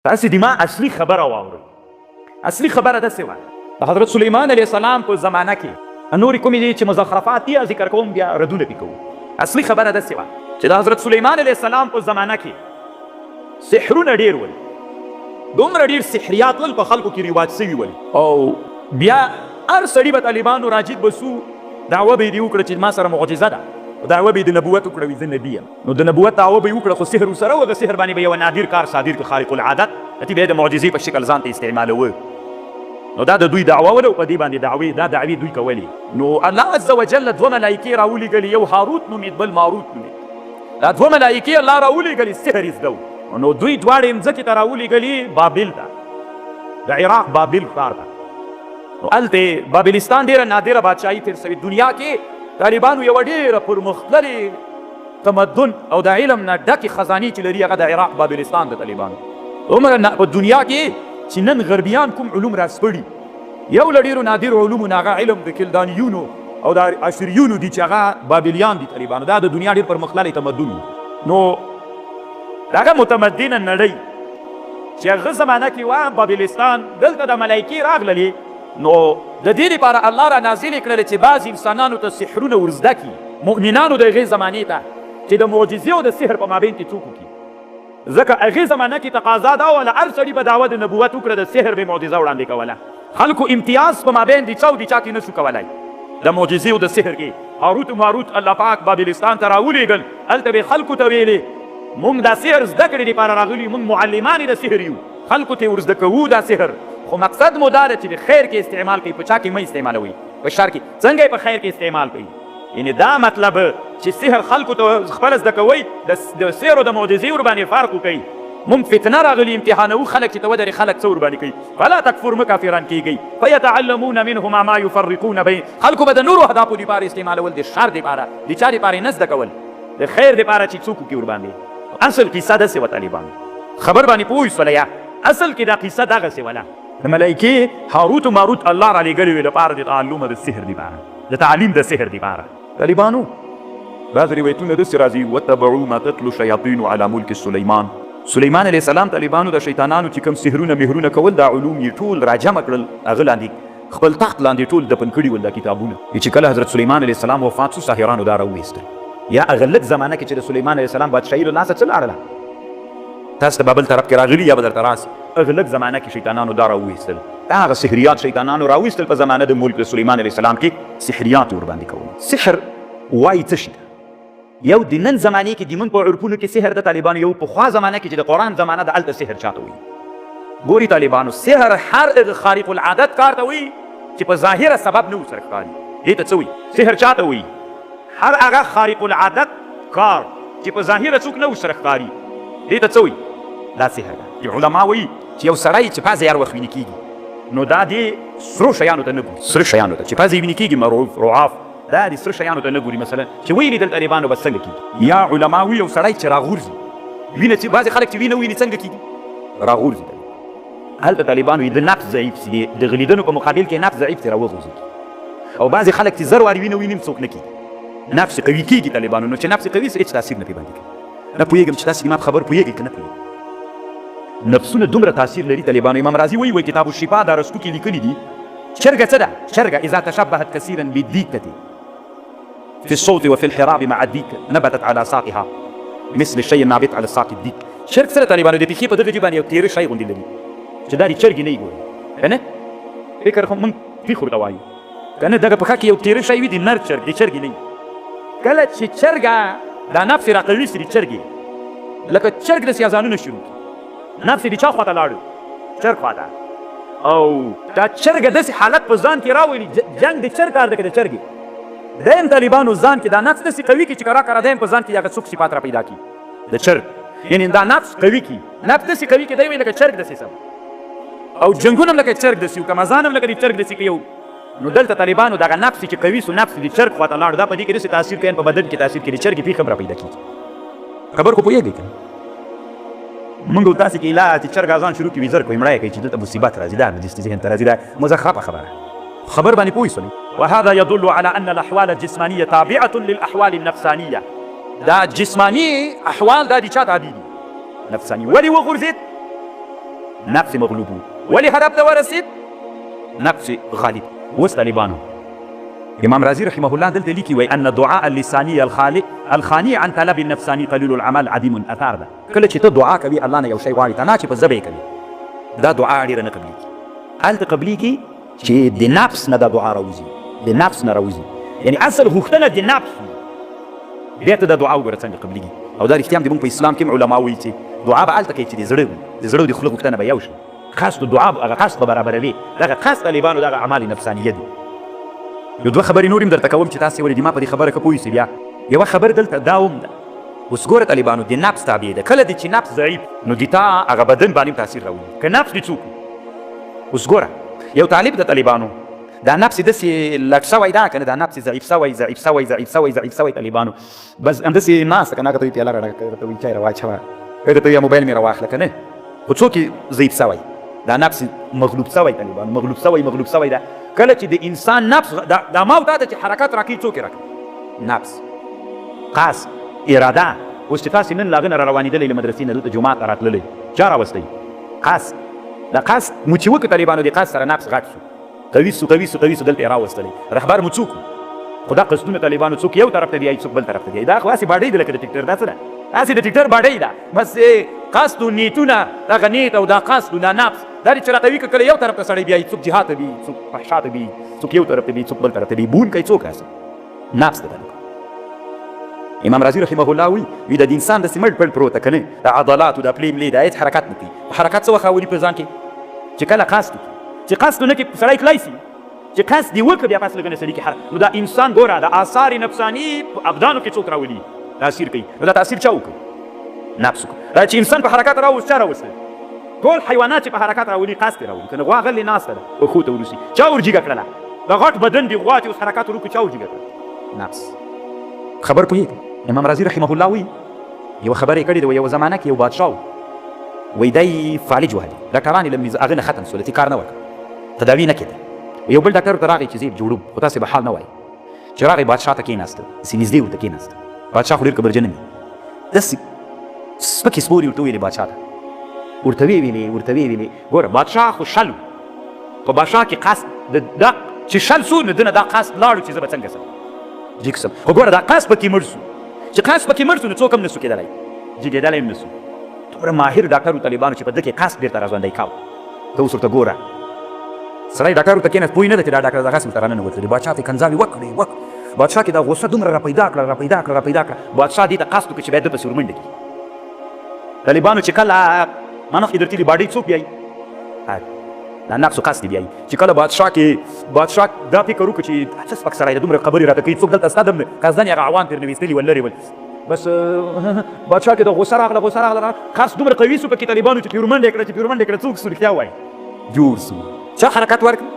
تاسې د ما اصلي خبره واورئ. اصلي خبره داسې وه د حضرت سلیمان علیه السلام په زمانه کې نورې کومې دي چې مزخرفات دي ذکر کوم بیا ردونه پې کوو. اصلي خبره داسې وه چې د حضرت سلیمان علیه السلام په زمانه کې سحرونه ډېر ول، دومره ډېر سحریات ول په خلکو کې رواج سوي ول، او بیا هر سړي به طالبانو راجد به سو دعوه به یې دې وکړه چې ما سره معجزه ده، دعوه به یې د نبوت وکړه وي زه نبي یم. نو د نبوت دعوه به یې وکړه خو سحر ورسره و، د سحر باندې به یو نادر کار صادر کړ خارق العادت، هتې به یې د معجزې په شکل ځان ته استعمالوه. نو دا د دوی دعوه وله او په دې باندې دعوې دوی کولې. نو الله عز وجل دوه ملایکې راولېږلې، یو هاروت نومېد بل ماروت نومېد. دا دوه ملایکې الله راولېږلې سحر یې زده و. نو دوی دواړې مځکې ته راولېږلې بابل ته، د عراق بابل ښار ته. نو هلته بابلستان ډېره نادره بادشاهي تېر سوې. دنیا کې طالبانو یوه ډېره پرمختللې تمدن او د علم نه ډکې خزانې چې لري هغه د عراق بابلستان د طالبانو. عمره په دنیا کې چې نن غربیان کوم علوم راسپړي، یو له ډېرو نادرو علومو نه هغه علم د کلدانیونو او د عشریونو دي چې هغه بابلیان دي طالبانو. دا د دنیا ډېر پرمختللی تمدن و. نو دغه متمدنه نړۍ چې هغه زمانه کې وه بابلستان، دلته د ملایکې راغللې. نو د دې لپاره الله را نازلې کړلې چې بعض انسانانو ته سحرونه ورزده کړي، مؤمنانو د هغې زمانې ته چې د معجزې او د سحر په مابین کې څوک وکړي. ځکه هغې زمانه کې تقاضا دا وله هر سړي به دعوه د نبوت وکړه، د سحر به معجزه وړاندې کوله. خلکو امتیاز په مابین د چا او د چا کې نه شو کولی د معجزې او د سحر کې. هاروت و ماروت الله پاک بابلستان ته راولېږل، هلته به یې خلکو ته ویلې موږ دا سحر زده کړې دپاره راغلي، موږ معلمان د سحر یو، خلکو ته یې ورزده کوو دا سحر. خو مقصد مو دا ده چې د خیر کې استعمال کوي، په چا کې مه استعمالوئ، په شر کې. څنګه یې په خیر کې استعمال کوي؟ یعنې دا مطلب چې سحر خلکو ته خپله زده کوئ، د سحر او د معجزې ورباندې فرق وکوئ. مونږ فتنه راغلي امتحانوو خلک چې ته ودرې خلک څه ورباندې کوي. فلا تکفر مه کافران کېږئ، فیتعلمون منهما ما یفرقون بین. خلکو به د نورو اهدافو دپاره استعمالول، د شر دپاره د چا دپاره نه زده کول، د خیر دپاره چې څوک وکړي ورباندې. اصل کیسه داسې وه طالبانو، خبر باندې پوه شوله یا؟ اصل کې دا قیصه دغسې وله. د ملایکې هاروت و ماروت الله را لېږلي وې لپاره د تعلم د سحر دپاره، د تعلیم د سحر دپاره. طالبانو بعض روایتونه داسې راځي وتبعوا ما تتلو الشیاطین علی ملک سلیمان. سلیمان علیه السلام طالبانو د شیطانانو چې کوم سحرونه مهرونه کول دا علوم یې ټول راجمع کړل، هغه لاندې خپل تخت لاندې ټول دفن کړي ول دا کتابونه. چې کله حضرت سلیمان علیه السلام وفات شو ساحرانو دا راوویستل. یا هغه لږ زمانه کې چې د سلیمان علیه السلام بادشاهي له لاسه څه لاړله، تاسو د بابل طرف کې راغلي یا به درته راسي، هغه لږ زمانه کې شیطانانو دا راوویستل. هغه سحریات شیطانانو راویستل په زمانه د ملک د سلیمان علیه السلام کې سحریات ورباندې کول. سحر وایي څه شي ده؟ یو د نن زمانې کې د موږ په عرفونو کې سحر د طالبانو، یو پخوا زمانه کې چې د قرآن زمانه د هلته سحر چاته وایي. ګوري طالبانو سحر هر هغه خارق العادت کار ته وایي چې په ظاهره سبب نه ورسره ښکاري. دې ته څه وایي؟ سحر چاته وایي؟ هر هغه خارق العادت کار چې په ظاهره څوک نه ورسره ښکاري، دې ته څه وایي؟ دا سحر ده. علما وایي چې یو سړی چې پزه هر وخت وینې کېږي، نو دا دې سرو شیانو ته نه ګوري، سره شیانو ته چې پزه یې وینې کېږي مرعوف رعاف، دا دې سره شیانو ته نه ګوري. مثلا چې ویې لیدل طالبانو به څنګه کېږي؟ یا علما وایي یو سړی چې راغورځي وینه، چې بعضې خلک چې وینه وویني څنګه کېږي؟ راغورځي. هلته طالبانو وایي د نفس ضعیف سي، د غلیدنو په مقابل کې نفس ضعیف سي راوغورځي. او بعضې خلک چې زر وارې وینه وویني څوک نه کېږي، نفس قوي کېږي طالبانو. نو چې نفس قوي سي هېڅ تاثیر نه پرې باندې کوي. نه پوهېږم چې تاسې ما په خبر پوهېږئ که نه پوهېږئ. نفسونه دومره تاثیر لري طالبانو. امام رازي وایي کتاب الشفا دا رسکو کې لیکلي دي چرګه څه ده؟ چرګه اذا تشبهت کثیرا بالدیکة في الصوت وفي الحراب مع الديك نبتت على ساقها مثل الشيء النابت على ساق الديك. چرګ سره طالبانو د پښې په دغه باندې یو تیره شی غوندې لري چې دا د چرګې نه یې ګوري، که نه؟ فکر خو موږ پښې ورته وایو، که نه؟ دغه پښه کې یو تیره شی وي د نر چرګ، د چرګې نه وي. کله چې چرګه دا نفس یې راقوي سي د چرګې، لکه چرګ داسې اذانونه شروع کړي، نفس یې د چا خواته لاړو؟ چرګ خواته. او دا چرګه داسې حالت په ځان کې راولي، جنګ د چرګ کار ده که د چرګې؟ دیم طالبانو ځان کې دا نفس داسې قوي کړي چې کرا کرا دیم په ځان کې هغه څوک صفات را پیدا کړي د چرګ، یعنې دا نفس قوي کړي، نفس داسې قوي کړي دی وایي لکه چرګ داسې سم، او جنګونه هم لکه چرګ داسې وو، که مزان هم لکه د چرګ داسې کوي. نو دلته طالبانو دغه نفس چې قوي سو، نفس د چرګ خواته لاړو، دا په دې کې داسې تاثیر کوي، په بدن کې تاثیر کوي، د چرګې پېښه هم را پیدا کېږي. خبر خو پوهېږئ که نه؟ موږ او تاسې کې لا چې چرګ اذان شروع کړي زر کوي مړی کوي چې دلته مصیبت راځي، دا دې ذهن ته راځي، دا مزخرفه خبره. خبر باندې پوه شولئ؟ وهذا يدل على ان الاحوال الجسمانيه تابعه للاحوال النفسانيه. دا جسماني احوال دا دي چا تابع دي؟ نفساني. ولې وغورځېد؟ نفس مغلوب ولې هدف ته ورسید نفس غالب. اوس طالبانو امام رازي رحمه الله دلته لیکي وایي ان دعاء اللساني الخالي عن طلب النفساني قليل العمل عديم الاثار ده. کله چې ته دعا کوي الله نه یو شی غواړي ته نه چې په ژبه یې کوي دا دعا ډېره نه قبلېږي. هلته قبلېږي چې د نفس نه دا دعا راوځي، د نفس نه راوځي، یعنې اصل غوښتنه د نفس بیا ته دا دعا وګوره څنګه قبلېږي. او دا رښتیا هم زموږ په اسلام کې هم علما وایي چې دعا به هلته کوي چې د زړه د خوله غوښتنه به یو شي. قصد دعا هغه قصد به برابروي. دغه قصد طالبانو دغه اعمال نفسانیه دي. یو دوه خبرې نور هم درته کوم چې تاسې ولې ما په دې خبره که پوه سئ. بیا یوه خبر دلته دا هم ده اوس ګوره طالبانو د نفس تابع ده. کله دی چې نفس ضعیف نو د تا هغه بدن باندې تاثیر راولي. که نفس دې څوک اوس ګوره یو طالب د طالبانو دا نفس داسې لږ سوی ده که نه دا نفس ضعیف سوی طالبانو بس همداسې ناسته که نه که ته وایي پیاله راډه ته وایي چای راواچوه که ته وایي موبایل مې راواخله که نه خو څوک ضعیف سوی دا نفس مغلوب سوی طالبانو مغلوب سوی ده. کله چې د انسان نفس دا ما او تا ته چې حرکت راکوي څوک یې راکوي؟ نفس، قصد، اراده. اوس چې تاسې نن له هغه نه را روانېدلی له مدرسې نه دلته جومات ته راتللی چا راوستی؟ قصد. دا قصد مو چې وکړو طالبانو د قصد سره نفس غټ شو قوي سو دلته یې راوستلی. رهبر مو څوک خو دا قصدونه طالبانو څوک یو طرف ته بیایي څوک بل طرف ته بیایي. دا خو هسې باډۍ ده لکه د ټکټر. دا څه ده؟ هسې د ټکټر باډۍ ده. بس قصد و نیتونه دغه نیت او دا قصد و دا نفس دا دې چې راته وي که کله یو طرف ته سړی بیایي څوک جهاد ته بیایي څوک فحشا ته بیایي څوک یو طرف ته بیایي څوک بل طرف ته بیایي بون کوي څوک هسې نفس ده. امام رازي رحمه الله وي د انسان داسې مړ پړ پروت ده که نه د عضلاتو د پلې ملې د هېڅ حرکت نه کوي. حرکت څه وخت راولي په ځان کې چې کله قصد وکړي چې قصد ونه کړي سړی تللی سي چې قصد یې وکړه بیا پس لږ نه سړي کې نو دا انسان ګوره د آثار نفساني په ابدانو کې څوک راولي تاثیر کوي. نو دا تاثیر چا وکړي؟ نفس وکړي. دا چې انسان په حرکت راوست چا راوستلی؟ ټول حیوانات چې په حرکت راولي قصد یې راولي. که نه غوا غلې ناسته ده پښو ته ورسي چا ورجیږه کړله؟ د غټ بدن دي غوا چې اوس حرکت ور وکړي چا ورجیږه کړله؟ نفس. خبر پوهېږي امام رازي رحمه الله وایي یوه خبره یې کړې ده یوه زمانه کې یو بادشاه و وایي دی فالج وهلي ډاکټران یې له هغه نه ختم سول کار نه وکړ تداوي نه کېده. یو بل ډاکټر ورته راغی چې زه یې جوړوم خو تاسې به حال نه وایي. چې راغی بادشاه ته کېناسته داسې نږدې ورته کېناسته. بادشاه خو ډېر کبرجن وي داسې سپکې سپورې ورته ویلې بادشاه ته ورته ویلې ګوره بادشاه خو شل و په بادشاه کې قصد دا چې شل سو نو ده نه دا قصد لاړو چې زه به څنګه سم جګ سم. خو ګوره دا قصد پکې مړ سو چې قصد پکې مړ سو نو څوک هم نه سو کېدلی جګېدلی هم نه سو. دومره ماهر ډاکټر و طالبانو چې په ده کې قصد بېرته راژوندی کاو. ته اوس ورته ګوره سړی ډاکټر ورته کېناست پوه یې نه ده چې دا ډاکټر دغه هسې ورته راننوتلی. بادشاه ته یې کنځاوې وکړې بادشاه کې دا غوسه دومره راپیدا کړه بادشاه دې ته قصد وکړي چې باید ده پسې ورمنډه کړي. طالبانو چې کله منخ یې درتلي باډۍ څوک بیایي؟ دا نفس و قصد بیایي. چې کله بادشاه دا فکر وکړي چې څه سپک سړی ده دومره خبرې راته کوي څوک دلته ستا دم قصدن یې هغه عوام ترې نه ویستلي ول لرې ول بس بادشاه کې د غوسه راغله قصد دومره قوي سو پکې طالبانو چې پرې ورمنډه یې کړه څوک سو رښتیا وایي جوړ سو. چا حرکت ورکړي؟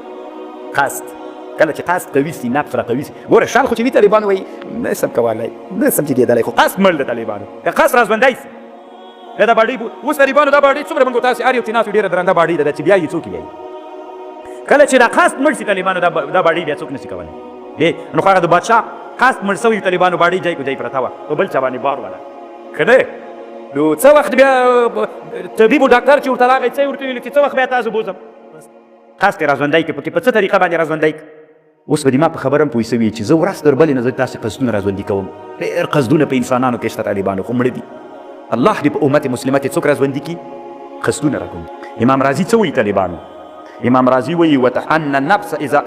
قصد. کله چې قصد قوي سي نفس را قوي سي ګوره شال خو چې وي طالبانو وایي نه سم کولی نه سم جګېدلی خو قصد مړ د طالبانو که قصد راژوندی سي دا باډۍ اوس طالبانو دا باډۍ څومره موږ تاسې هر یو چې ناست ډېره درنده باډۍ ده چې بیا یې څوک بیایي. کله چې دا قصد مړ سي طالبانو دا باډۍ بیا څوک نه سي کولی. نو خو هغه د بادشاه قصد مړ سوی طالبانو باډۍ جای کو جای پرته وه په بل چا باندې بار وله که نه نو څه وخت بیا طبیب و ډاکټر چې ورته راغی څه یې ورته ویلي چې څه وخت بیا تاسو بوځم قصد یې راژوندی کړي پکې په څه طریقه باندې راژوندی کړي. اوس به دې ما په خبره هم پوه سوي چې زه ورځ تر بلې نه زه تاسې قصدونه راژوندي کوم. ډېر قصدونه په انسانانو کې شته طالبانو خو مړه دي. الله دې په امت مسلمه کې څوک راژوندي کړي قصدونه راکوي. امام رازي څه وایي طالبانو؟ امام رازي وایي وتحن النفس اذا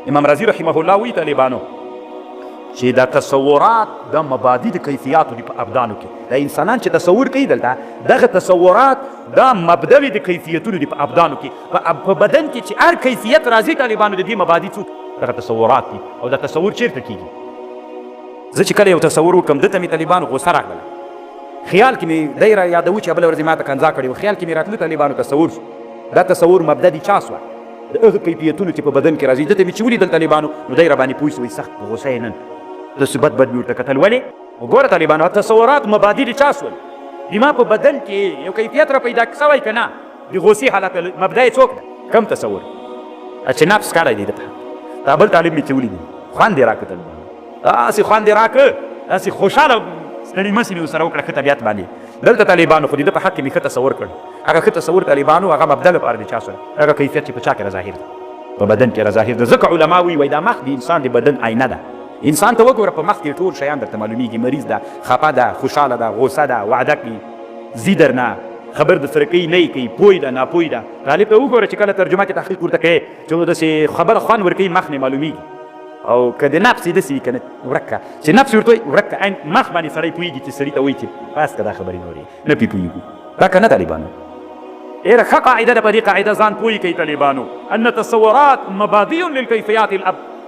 امام رازي رحمه الله وایي طالبانو چې دا تصورات د مبادی د کیفیاتو دي په ابدانو کې دا انسانان چې تصور کوي دلته دغه تصورات دا مبدوي د کیفیتونو دي په ابدانو کې په بدن کې چې هر کیفیت راځي طالبانو د دې مبادی څوک دغه تصورات دي او دا تصور چیرته کېږي. زه چې کله یو تصور وکړم دته مې طالبانو غوسه راغله خیال کې مې دی را یادوي چې بله ورځ یې ما ته کنځا کړې و خیال کې مې راتله طالبانو تصور شو دا تصور مبدا دي چا سوه د هغه کیفیتونو چې په بدن کې راځي دته مې چې ولیدل طالبانو نو دی را باندې پوه سوی سخت په غوسه یې نن داسې بد مې ورته کتل ولې وګوره طالبانو تصورات مبادي دي چا سول زما په بدن کې یو کیفیت را پیدا سوی که نه د غوسې حالت مبدا یې څوک ده کم تصور چې نفس کړی دی دته دا بل طالب مې چې ولیدل خوند یې راکړه طالبانو داسې خوند یې راکړه داسې خوشحاله ستړي مسې مې ورسره وکړه ښه طبیعت باندې دلته طالبانو خو د ده په حق کې مې ښه تصور کړ هغه ښه تصور طالبانو هغه مبدا لپاره د چا سره هغه کیفیت چې په چا کې راظاهر دی په بدن کې راظاهر دی ځکه علما وایي دا مخ د انسان د بدن آینه ده انسان ته وګوره په مخ کې ټول شیان درته معلومیږي مریض ده خفه ده خوشحاله ده غوسه ده وعده کوي ځي درنه خبر د سره کوي نه کوي پوی ده ناپوی ده طالب ته وګوره چې کله ترجمه کې تحقیق ورته کوي چې داسې خبره خوند ورکوي مخ نه معلومیږي او که د نفس یې داسې وي که نه ورکه چې نفس ورته وایي ورکه عین مخ باندې سړی پوهېږي چې سړي ته وایي چې بس که دا خبرې نه اورې نه پرې پوهېږو دا که نه طالبانو ایره ښه قاعده ده په دې قاعده ځان پوهې کوي طالبانو ان تصورات مبادی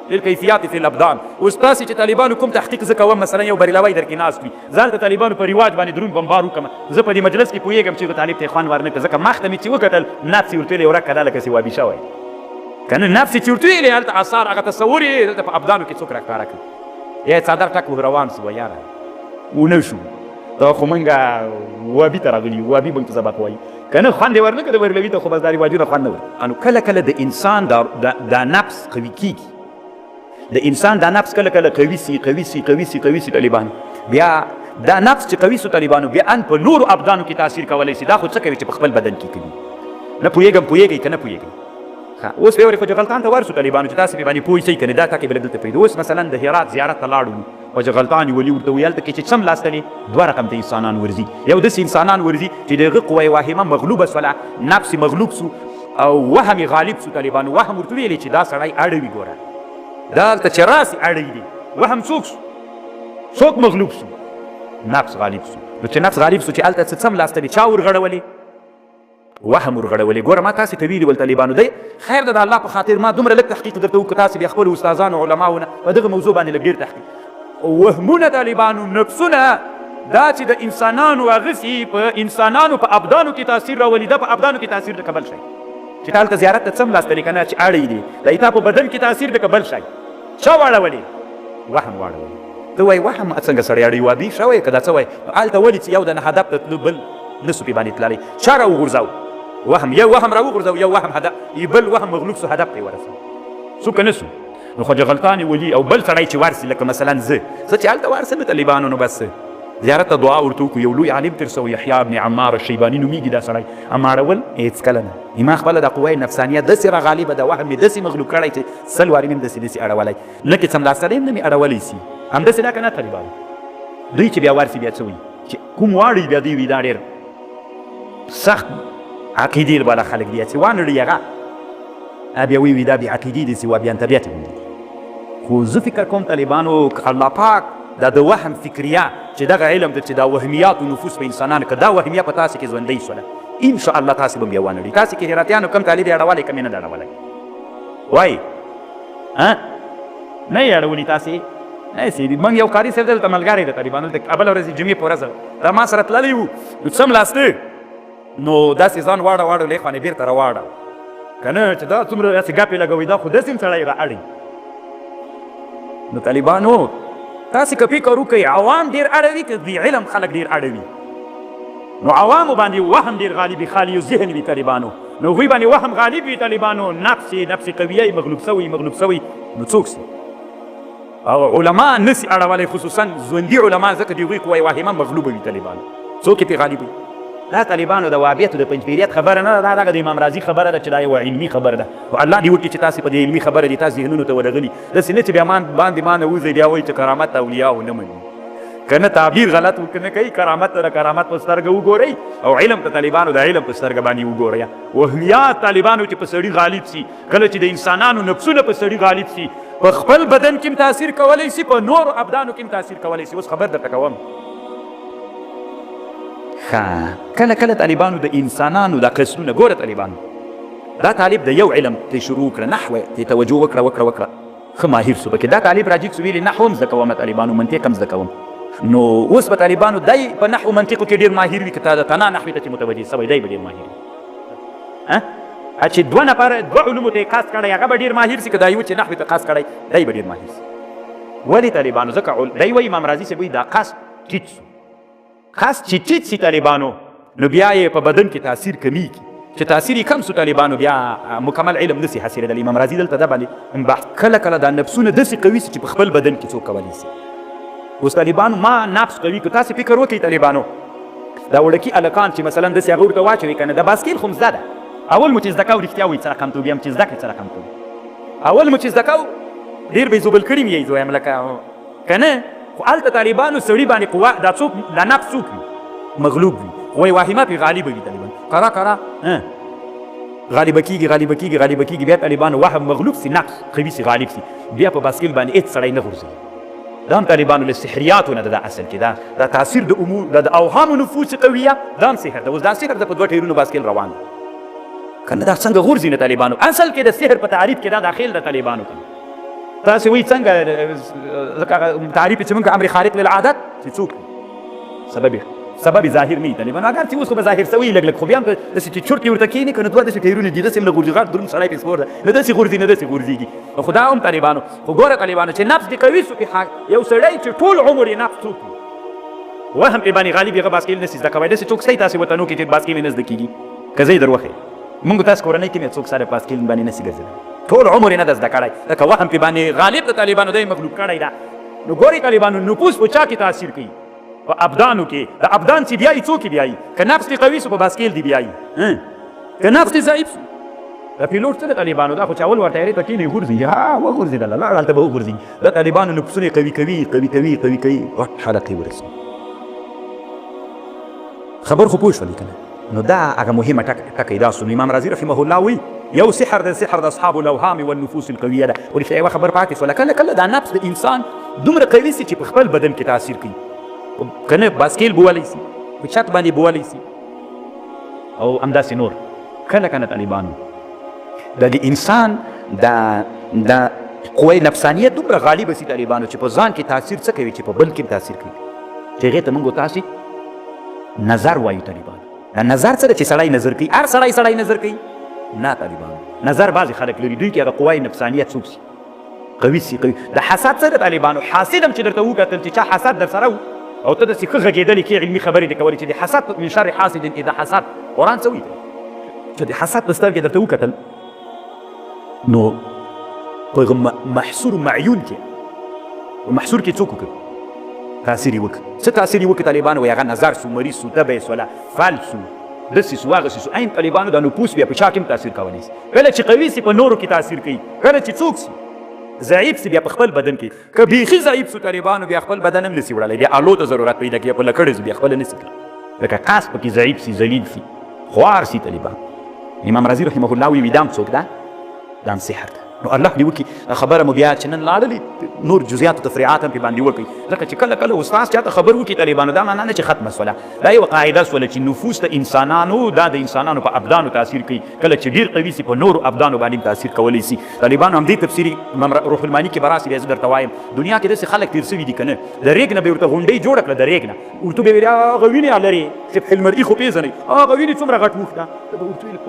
للکیفیات فی الابدان اوس تاسې چې طالبانو کوم تحقیق زه کوم مثلا یو بریلوی در کې ناست وي ځان ته طالبانو په رواج باندې دروند بمبار وکړم زه په دې مجلس کې پوهېږم چې طالب ته یې خوند ورنه کړه ځکه مخ ته مې چې وکتل نفس یې ورته ویلې ورکه دا لکه سې وابي شوی که نه نفس یې چې ورته ویلې هلته اثار هغه تصور یې دلته په ابدانو کې څوک راښکاره کړي یا څادر ټک روان سو یاره ونه شو دا خو موږ وابي ته راغلي یو وابي موږ ته سبق وایي که نه خوند یې ورنه کړه د بریلوي ته خو بس دا رواجونه خوند نه ورکړي نو کله کله د انسان دا نفس قوي کېږي د انسان دا نفس کله کله قوي سي طالبانو بیا دا نفس چې قوي سو طالبانو بیا ان په نورو ابدانو کې تاثیر کولی سي دا خو څه کوي چې په خپل بدن کې کوي نه پوهېږئ که نه پوهېږئ اوس بیا ورې خو جغلطان ته ورسو طالبانو چې تاسې پرې باندې پوه شئ که نه دا ټاکې به دلته پرېږدو اوس مثلا د هرات زیارت ته لاړو او جغلطان یې ولي ورته وویل ته کې چې څملاستلې دوه رقم ته انسانان ورځي یو داسې انسانان ورځي چې د هغه قوه واهمه مغلوبه سوله نفس مغلوب سو او وهم غالب سو طالبانو وهم ورته ویلې چې دا سړی اړوي ګوره دا هلته چې راسي اړوي دی وهم څوک مغلوب سو نفس غالب سو نو چې نفس غالب سو چې هلته څه څملاستلې چا ورغړولې وهم ورغړولې ګوره ما تاسې ته ویلي ول طالبانو دی خیر ده د الله په خاطر ما دومره لږ تحقیق درته وکړه تاسې بیا خپلو استادانو علماونه په دغه موضوع باندې لږ ډېر تحقیق وهمونه طالبانو نفسونه دا چې د انسانانو هغسې په انسانانو په ابدانو کې تاثیر راولي دا په ابدانو کې تاثیر د کبل شي چې تا هلته زیارت ته څملاستلې که نه چې اړی دی دا تا په بدن کې تاثیر د کبل شي چا واړولې وهم واړولې ته وایي وهم څنګه سړی اړوي وابي شوی که دا څه وایي هلته ولې چې یو د نه هدف ته تلو بل نه سو پې باندې تللی چا راوغورځاو یو وهم راوغورځاو یو وهم هدف بل وهم مغلوب سو هدف ته یې ورسوه سو که نه سو نو خو جغلطان یې ولي او بل سړی چې ورسي لکه مثلا زه چې هلته ورسم د طالبانو نو بس زیارت ته دعا ورته وکړو یو لوی عالم تېر سوی یحیی ابن عمار الشیباني نومیږي دا سړی اماړول هېڅ کله نه ما خپله د قوه نفسانیه داسې راغالبه ده وهم مې داسې مغلوب کړی چې سل وارې مې هم داسې اړولی نه کې څملاستلی هم نه مې اړولی سي همداسې دا که نه طالبانو دوی چې بیا ورسي بیا څه وایي چې کوم واړی بیا دوی وي دا ډېر سخت عقیدې والا خلک دي چې وانړي هغه بیا وی دا بې عقیدې دي چې وابیان طبیعت یې خو زه فکر کوم طالبانو الله پاک دا د وهم فکریه چې دغه علم ده چې دا وهمیات و نفوس په انسانانو که دا وهمیه په تاسې کې ژوندۍ شوله انشاءالله تاسې به هم بیا وانړي تاسې کې هراتیانو کم طالب یې اړولی کم یې نه ده اړولی وایي نه یې اړولي تاسې موږ یو قاري صاحب دلته ملګری د طالبانو دلته بله ورځ جمعې په ورځ دا ما سره تللی وو نو څملاسته نو داسې ځان واړه لې خانې بېرته راواړه که نه چې دا څومره داسې ګپې لګوي دا خو داسې هم سړی را اړي نو طالبانو تاسې که فکر وکړئ عوام ډېر اړوي که بې علم خلک ډېر اړوي نو عوامو باندې وهم ډېر غالب خالي ذهن وي طالبانو نو هغوی باندې وهم غالب وي طالبانو نفس قویه مغلوب سوی نو څوک سي او علما نسي اړولی خصوصا ژوندي علما ځکه د هغوی قوه واهمه مغلوبه وي طالبانو څوک یې پرې غالب وي دا طالبانو د وابیتو د پنجپیریت خبره نه ده دا دغه د امام رازي خبره ده چې دا یوه علمي خبره ده او الله دې وکړي چې تاسې په دې علمي خبره دې تاسې ذهنونو ته ورغلي داسې نه چې بیا باندې ما نه وځئ بیا وایي چې کرامت اولیاو نه مني که نه تعبیر غلط نه کوي کرامت ته د کرامت په سترګه وګورئ او علم ته طالبانو د علم په سترګه باندې وګورئ وهمیات طالبانو چې په سړي غالب سي کله چې د انسانانو نفسونه په سړي غالب سي په خپل بدن کې هم تاثیر کولی سي په نورو ابدانو کې هم تاثیر کولی سي اوس خبر درته کوم کله کله طالبانو د انسانانو دا قسمونه ګوره طالبانو دا طالب د یو علم ته شروع کړه نحوه ته توجه وکړه ښه ماهر سو پکې دا طالب راجیګ سو ویلې نحو هم زده کوم طالبانو منطق هم زده کوم نو اوس په طالبانو دی په نحو منطقو کې ډېر ماهر وي که تا د تنا نحوې ته چې متوجه سوی دی به ډېر ماهر وي چې دوه نفره دوه علومو ته یې قاس کړی هغه به ډېر ماهر سي که دا یو چې نحوې ته قاس کړی دی به ډېر ماهر سي ولې طالبانو ځکه دی وایي امام راضي صاحب وایي دا قاس ټیټ سو خاص چې ټیټ سي طالبانو نو بیا یې په بدن کې تاثیر کمیږي چې تاثیر یې کم سو طالبانو بیا مکمل علم نسي حاصلېدلی امام راضي دلته ده باندې بحث کله کله دا نفسونه داسې قوي سي چې په خپل بدن کې څوک کولی سي اوس طالبانو ما نفس قوي که تاسې فکر وکړئ طالبانو دا وړکي هلکان چې مثلا داسې هغه ورته واچوي که نه د باسکیل خو زده ده اول مو چې زده کوو رښتیا وایي څه رقم ته بیا هم چې زده کړې څه رقم ته اول مو چې زده کوو ډېر به یې زوبل کړي مې یې زویم لکه که نه خو هلته طالبانو سړي باندې قوه دا څوک دا نفس څوک وي مغلوب وي وایي واهمه پرې غالبه وي طالبان قرا قرا غالبه کېږي بیا طالبانو وهم مغلوب سي نقص قوي سي غالب سي بیا په باسکیل باندې هېڅ سړی نه غورځوي دا هم طالبانو له سحریاتو نه ده دا اصل کې دا تاثیر د امور د اوهامو نفوس قویه دا هم سحر ده اوس دا سحر ده په دوه ټیرونو باسکیل روان ده که نه دا څنګه غورځي نه طالبانو اصل کې د سحر په تعریف کې دا داخل د طالبانو کې تاسې وایي څنګه تعریف چې موږ امر خارق للعادت چې څوک سبب ظاهر نه طالبانو اگر چې اوس خو به ظاهر سوي لږ لږ خو بیا هم داسې چې چرت یې ورته کښېني که نه دوه داسې ټیرونه دي داسې هم نه غورځي غټ دروند سړی پې سپور ده نه داسې غورځي نه داسې غورځېږي نو خو دا هم طالبانو خو ګوره طالبانو چې نفس دې قوي سو یو سړی چې ټول عمر یې نفس څوک وي وهم پرې باندې غالب هغه باسکیل نشي زده کوی داسې څوک شته تاسې وطنو کې چې باسکیل نه زده کېږي که زه یې در وښیم مونږ تاسو کورنۍ کې مې څوک سره باسکیل باندې نشي ګرځېدلی ټول عمر یې نه ده زده کړی لکه وهم پرې باندې غالب د طالبانو دی مغلوب کړی ده نو ګورې طالبانو نفوس په چا کې تاثیر کوي په ابدانو کې د ابدان چې بیایي څوک یې بیایي که نفس دې قوي سو په باسکیل دې بیایي که نفس دې ضعیف سو د پیلوټ څه د طالبانو دا خو چې اول ور تیارې ته کښېني غورځي وغورځېدله لاړ هلته به وغورځي د طالبانو نفسونه یې قوي کوي غټ حلقې ورسوي خبر خو پوه شولې که نه نو دا هغه مهمه ټکه دا سو امام رازي رحمه الله وایي یو سحر د اصحاب الاوهام والنفوس القویه ده ورته یوه خبر پاتې شوله کله دا نفس د انسان دومره قوي سي چې په خپل بدن کې تاثیر کوي که نه باسکیل بولی سي په چت باندې بولی سي او همداسې نور کله طالبانو د انسان د قوه نفسانیت دومره غالبه سي طالبانو چې په ځان کې تاثیر څه کوي چې په بل کې تاثیر کوي چې هغې ته موږ تاسې نظر وایو طالبانو دا نظر څه ده چې سړی نظر کوي هر سړی نظر کوي نه طالبانو نظر بعضې خلک لري دوی کې هغه قوه نفسانیت څوک سي قوي سي د حسد څه ده طالبانو حاسد هم چې درته وکتل چې چا حسد در سره او ته داسې ښه غږېدلې کې علمي خبرې دې کولې چې د حسد من شر حاسد اذا حسد قرآن څه وایي چې د حسد په سترګې درته وکتل نو په هغه محصور معیون کې محصور کې څوک وکړ تاثیر یې وکړ څه تاثیر یې وکړ طالبانو وایي هغه نظر سو مریض سو تبه یې سوله فلج سو داسې سو هغسې سو عین طالبانو دا نفوس بیا په چا کې هم تاثیر کولی سي کله چې قوي سي په نورو کې تاثیر کوي کله چې څوک سي ضعیف سي بیا په خپل بدن کې که بیخي ضعیف سو طالبانو بیا خپل بدن هم نسي وړلی بیا آلو ته ضرورت پیدا کوي په لکړې سو بیا خپله نسي کړی لکه قاس پکې ضعیف سي ذلیل سي خوار سي طالبان امام رازي رحمه الله وایي دا هم څوک ده دا هم سحر ده نو الله دې وکړي خبره مو بیا چې نن لاړلې نور جزئیات او تفریعات هم پرې باندې وکړي ځکه چې کله استاد چاته خبر وکړي طالبانو دا معنا نه چې ختمه سوله دا یوه قاعده سوله چې نفوس د انسانانو دا د انسانانو په ابدانو تاثیر کوي کله چې ډېر قوي سي په نورو ابدانو باندې تاثیر کولی سي طالبانو همدې تفسیري روح الماني کې به راسي بیا زه درته وایم دنیا کې داسې خلک تېر سوي دي که نه د ریګ نه به ورته غونډۍ جوړه کړه د ریګ نه ورته به ویل هغه وینې لرې سبح المرئي خو پېژنئ هغه وینې څومره غټ اوښ ده ته به ورته ویل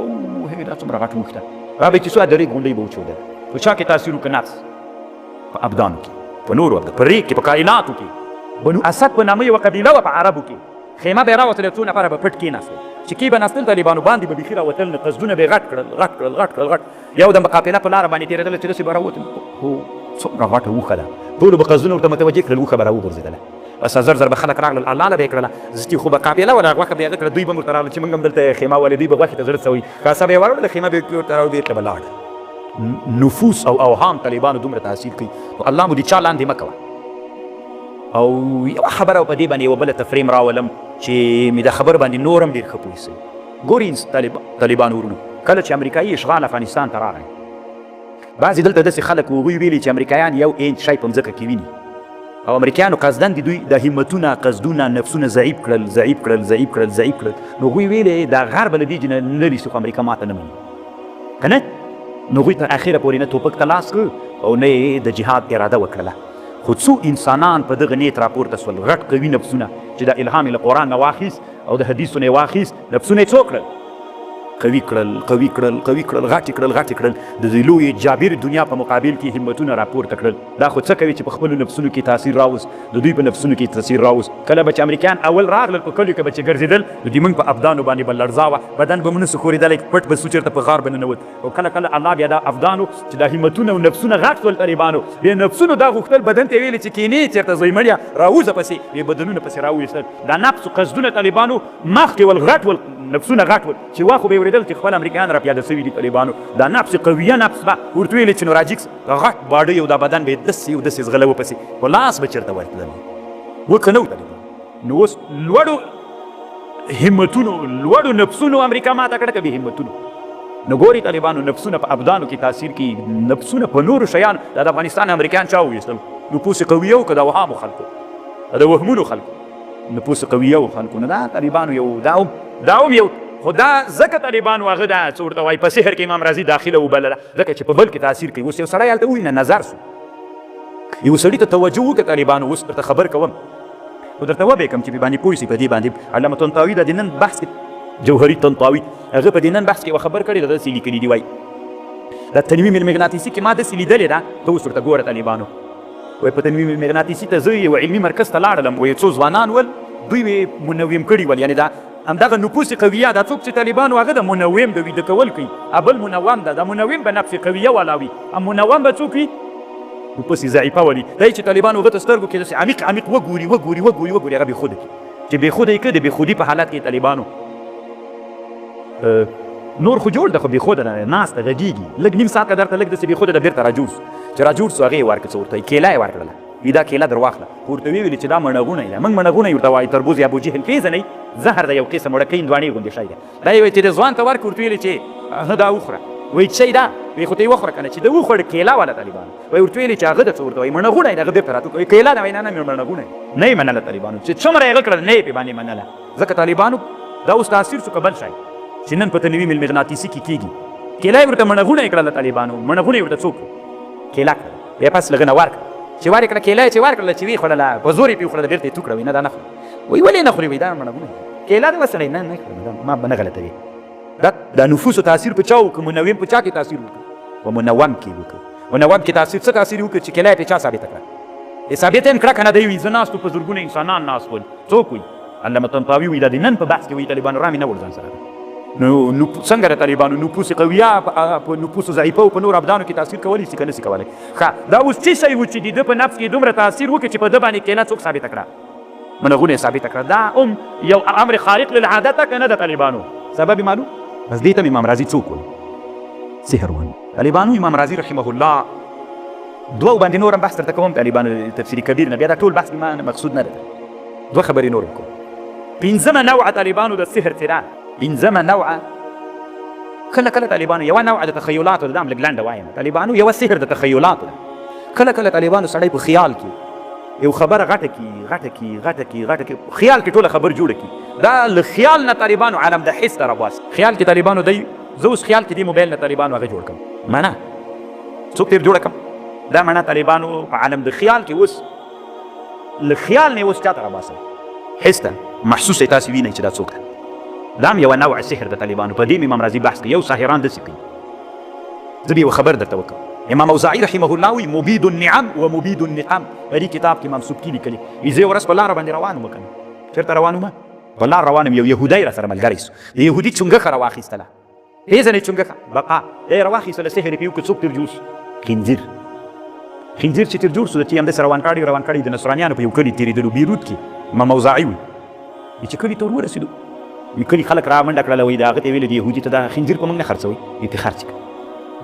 هغې دا څومره غټ اوښ ده هغه به چې څو د ریګ غونډۍ به وچودله په چا کې تاثیر وکړه نفس په ابدانو کې په نورو ابدانو په ریګ کې په کائناتو کې بنو اسد په نامه یوه قبیله وه په عربو کې خیمه به یې راوتله څو نفره به پټ کېناستل چې کې به ناستل طالبانو باندې به بیخي راوتل نه قصدونه به یې غټ کړل یو دم به قافله په لاره باندې تېرېدله چې داسې به راوتل هو څومره غټه اوښه ده ټولو به قصدونه ورته متوجه کړل اوښه به راوغورځېدله بس زر به خلک راغلل الله له به یې کړله زستي خو به قافله وله غوښه به یې هغه کړه دوی به ورته راغلل چې موږ هم دلته خیمه ولې دوی به غوښې ته زړه سوي کاسه به یې واړوله خیمه به یې ورته راوړل بېرته به لاړ نفوس او اوهام طالبانو دومره تاثیر کوي نو الله مو دې چا لاندې مه کوه او یوه خبره په دې باندې یوه بله تفریم راولم چې مې د خبر باندې نور هم ډېر ښه پوه سئ ګورئ طالبانو ورونو کله چې امریکایي اشغال افغانستان ته راغی بعضې دلته داسې خلک هغوی ویلي چې امریکایان یو انچ شی په مځکه کې ویني او امریکایانو قصدن د دوی د همتونه قصدونه نفسونه ضعیف کړل نو هغوی ویلې دا غرب له دې نه لرې سي خو امریکا ماته نه مني که نه نو هغوی تر اخره پورې نه توپک ته لاس کړ او نه یې د جهاد اراده وکړله خو څو انسانان په دغه نیت راپورته سول غټ قوي نفسونه چې د الهام له قرآن نه واخیست او د حدیثو نه یې واخیست نفسونه یې څو کړل قوي کړل غټ کړل د دې لوی جابر دنیا په مقابل کې همتونه راپورته کړل. دا خو څه کوي چې په خپلو نفسونو کې تاثیر راوست، د دوی په نفسونو کې تاثیر راوست. کله به چې امریکایان اول راغلل په کلیو کې به چې ګرځېدل نو دوی موږ په ابدانو باندې به لړزاوه، بدن به مو نسو ښورېدلی، پټ به سو چېرته په غار به ننوت. او کله الله بیا دا افدانو چې دا همتونه او نفسونه غټ کړل طالبانو، بیا نفسونو دا غوښتل بدن ته ویلې چې کینې چېرته ځئ مړیه راوځه پسې، بیا بدنونه پسې راویستل. دا نفس قصدونه طالبانو مخکې ول غټ ول، نفسونه غټ ول چې وا خو به یې اورېدل چې خپل امریکایان را پیاده سوي دي طالبانو. دا نفس قویه نفس به ورته ویلې چې نو راجیک غټ باډۍ او دا بدن به یې داسې او داسې ځغله وپسې، خو لاس به چېرته ورتلل وکه نه و طالبانو. نو اوس لوړو همتونو لوړو نفسونو امریکا ماته کړه که بې همتونو. نو ګوري طالبانو نفسونه په ابدانو کې تاثیر کوي، نفسونه په نورو شیانو. دا د افغانستان امریکایان چا وویستل؟ نفوس قویه و که د وهامو خلکو، د وهمونو خلکو نفوس قویه و خلکو. نو دا طالبانو یو دا هم یو، خو دا ځکه طالبانو هغه دا څه ورته وایي په سحر کې امام راضي داخله وبلله، ځکه چې په بل کې تاثیر کوي. اوس یو سړی هلته ووینه نظر سو، یو سړي ته توجه وکړه طالبانو. اوس درته خبر کوم خو درته وبې کوم چې پې باندې پوه شي. په دې باندې علامه طنطاوي د نن بحث کې جوهري طنطاوي هغه په دې نن بحث کې یوه خبر کړې ده، داسې لیکلي دي وایي دا تنویم المغناطیسي کې ما داسې لیدلې ده. ته اوس ورته ګوره طالبانو وایي په تنویم المغناطیسي ته زه یو علمي مرکز ته لاړلم، وایي څو ځوانان ول دوی یې منوم کړي ول، یعنې دا همدغه نفوس قویه دا څوک چې طالبانو هغه د منوم د ویده کول کوي، بل منوم ده، دا منوم به نفس قویه والا وي، منوم به څوک وي نفوس ضعیفه ولي. دا چې طالبانو هغه ته سترګو کې داسې عمیق وګوري هغه بېخوده کړي، چې بېخوده یې کړه د بېخودي په حالت کې طالبانو نور خو جوړ ده، خو بېخوده نه ناسته غږېږي لږ نیم ساعت که درته لږ داسې بېخوده ده بېرته راجوړ سو. چې راجوړ سو هغې یې ورکړه څه ورته کیله یې ورکړله، وي دا کیله در واخله. خو ورته ویې ویلې چې دا مڼغونی ده، موږ مڼغونی ورته وایو، تربوز یا ابوجهل پېژنئ، زهر ده یو قسم وړکۍ هندواڼې غوندې شی ده. دا یې وایي چې د ځوان ته ورکړه، ورته ویلې چې دا وخوره، وایي څه ده؟ وایي خو ته یې وخوره که نه، چې ده وخوړه کیله والا طالبانو. وایي ورته ویلې چې هغه ده څه ورته وایي مڼغونی ده، هغه بېرته راته وایي کیله ده، وایي نه مڼغونی نه یې منله طالبانو. چې څومره یې هغه کړل نه یې پې باندې منله، ځکه طالبانو دا اوس تاثیر شو که بل شی چې نن په تنویم المغناطیسي کې کېږي. کیله یې ورته مڼغونی کړله طالبانو، مڼغونی ورته څوک کیله کړله، بیا پس لږه نه ورکړه، چې ور یې کړه کیله یې چې ورکړله چې ویې خوړله په زور یې پې وخوړله، بېرته یې تو کړه، وایي نه دا نه خوري. وایي ولې نه خوري؟ وایي دا مڼغونی کیله دې وسړی نه خورم، ما به نه غلطوي. دا نفوسو تاثیر په چا وکړه؟ منوم په چا کې تاثیر وکړه؟ په منوم کې وکړه. منوم کې تاثیر څه تاثیر وکړه چې کیله یې پې چا ثابته کړه؟ ثابته یې کړه که نه؟ دی وایي زه ناست په زرګونه انسانان ناست ول. څوک وایي؟ علامه طنطاوي وایي دا د نن په بحث کې وایي طالبانو رامې نه ور ځان سره. نو څنګه د طالبانو نفوس قویه په نفوس ضعیفه او په نور ابدانو کې تاثیر کولی شي که نه شي کولی؟ ښه دا اوس څه شی و چې د ده په نفس کې دومره تاثیر وکړي چې په ده باندې کیله څوک ثابته کړه؟ منغونه یې ثابته کړه. دا یو امر خارق للعادت که نه د طالبانو؟ سبب معلوم؟ بس دې ته امام راضي څوک وایي؟ سحر وایي طالبانو. امام راضي رحمه الله دوه باندې نور هم بحث درته کوم طالبانو تفسیري کبیر نه، بیا دا ټول بحث ما مقصود نه ده، دوه خبرې نور هم کوم. پنځمه نوعه طالبانو د سحر چې ده، پنځمه نوعه کله کله طالبانو یوه نوعه د تخیلاتو ده، دا هم لږ لنډه وایم. طالبانو یوه سحر د تخیلاتو ده. کله کله طالبانو سړی په خیال کې یو خبره غټه کي خیال کې ټوله خبر جوړه کي. دا له خیال نه طالبانو عالم د حس ته راباسي. خیال کې طالبانو دی زه اوس خیال کې دې موبایل نه طالبانو هغه جوړ کړم، معنا څوک ترې جوړه کړم، دا معنا طالبانو په عالم د خیال کې اوس له خیال نه اوس چاته راباسي حس ته محسوس یې تاسې وینئ چې دا څوک ده. دا هم یوه نوع سحر د طالبانو. په دې امام راضي بحث کوي. یو ساحران داسې کوي، زه به یوه خبر درته وکړم. امام اوزاعي رحمه الله وایي مبید النعم و مبید النقم. په دې کتاب کې امام سبکي لیکلي وي زه یو ورځ په لاره باندې روان وم، کنه چېرته روان وم؟ په لار روان یم، یو یهودی را سره ملګری سو. د یهودي چونګښه را واخیستله، پېژنې چونګښه بقا یې را واخیستله، سحر یې پې وکړ. څوک تر جوړ سو؟ خنزیر چې تر جوړ سو، چې همداسې روان کړی د نصرانیانو په یو کلي تېرېدلو بیروت کې. امام اوزاعي وایي چې کلي ته ور ورسېدو، کلي خلک را منډه کړله، وایي د هغه ته یې ویلې د یهودي ته دا خنزیر په موږ نه خرڅوئ، یې پرې خرڅ کړه،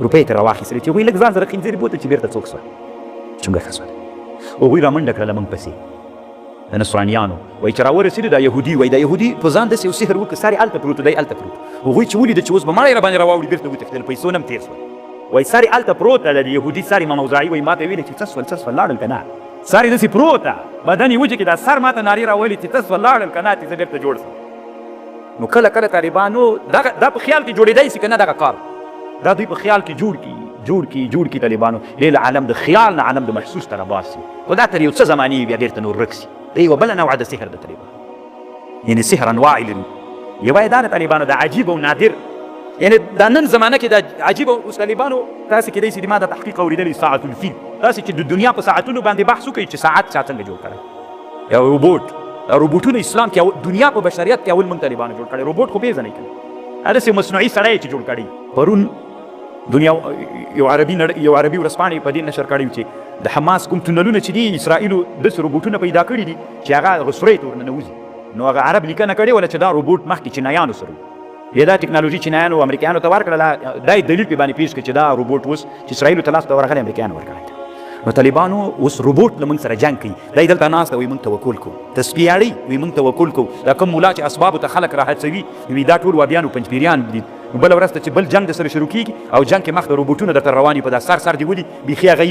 روپۍ یې ترې را واخیستلې، چې هغوی لږ ځان سره خنزیر بوته چې بېرته څوک سوه چونګښه سوه. هغوی را منډه کړله موږ پسې د نصرانیانو. وایي چې را ورسېدو دا یهودي، وایي دا یهودي په ځان داسې یو سحر وکړ، ساري هلته پروت دی هلته پروت. هغوی چې ولیده چې اوس به مړی را باندې را واوړي بېرته وتښتېدل، پیسو نه هم تېر سول. وایي ساري هلته پروت ده د یهودي ساري. امام اوزاعي وایي ما ته یې ویلې چې څه سول لاړل که نه، ساري داسې پروت ده بدن یې وجه کې دا سر ما ته نارې را ویلې چې څه سول لاړل که نه، چې زه بېرته جوړ سم. نو کله کله طالبانو دا په خیال کې جوړېدی شي که نه دغه کار، دا دوی په خیال کې جوړ کي طالبانو له عالم د خیال نه عالم د محسوس ته راباسي. خو دا تر یو څه زمانې بیا بېرته نور ورک سي. دا یوه بله نوعه د سحر د طالبانو، یعنې سحر انواع لري. یوه یې دا د طالبانو د عجیب او نادر یعنی دا نن زمانه کې دا عجیبه اوس طالبانو تاسې کېدای شي ما دا تحقیق اورېدلی ساعة الفیل تاسې چې د دنیا په ساعتونو باندې بحث وکړئ چې ساعت چا څنګه جوړ کړی یو روبوټ روبوټونه اسلام کې دنیا په بشریت کې اول موږ طالبانو جوړ کړی روبوټ خو پېژنئ که هداسې مصنوعي سړی چې جوړ کړی پرون دنیا یو عربي ورځپاڼې په دې نشر کړی چې د حماس کوم تونلونه چې دي اسرائیلو داسې روبوټونه پیدا کړي دي چې هغه سورۍ ته ورننوځي نو هغه عرب لیکنه کړې وله چې دا روبوټ مخکې چینایانو سره یا دا ټکنالوژي چینایانو او امریکایانو ته ورکړله دا یې دلیل پې باندې پیش کړي چې دا روبوټ اوس چې اسرائیلو ته لاس ته ورغلی امریکایانو ورکړی نو طالبانو اوس روبوټ له موږ سره جنګ کوي دی دلته ناسته وایي موږ توکل کوو تسبیح اړوي وایي موږ توکل کوو دا کوم ملا چې اسبابو ته خلک راهڅوي وایي دا ټول وابیان او پنجپیریان دي نو بله ورځ ته چې بل جنګ در سره شروع کېږي او جنګ کې مخ ته روبوټونه درته روان وي په دا سر دې ولي بیخي هغه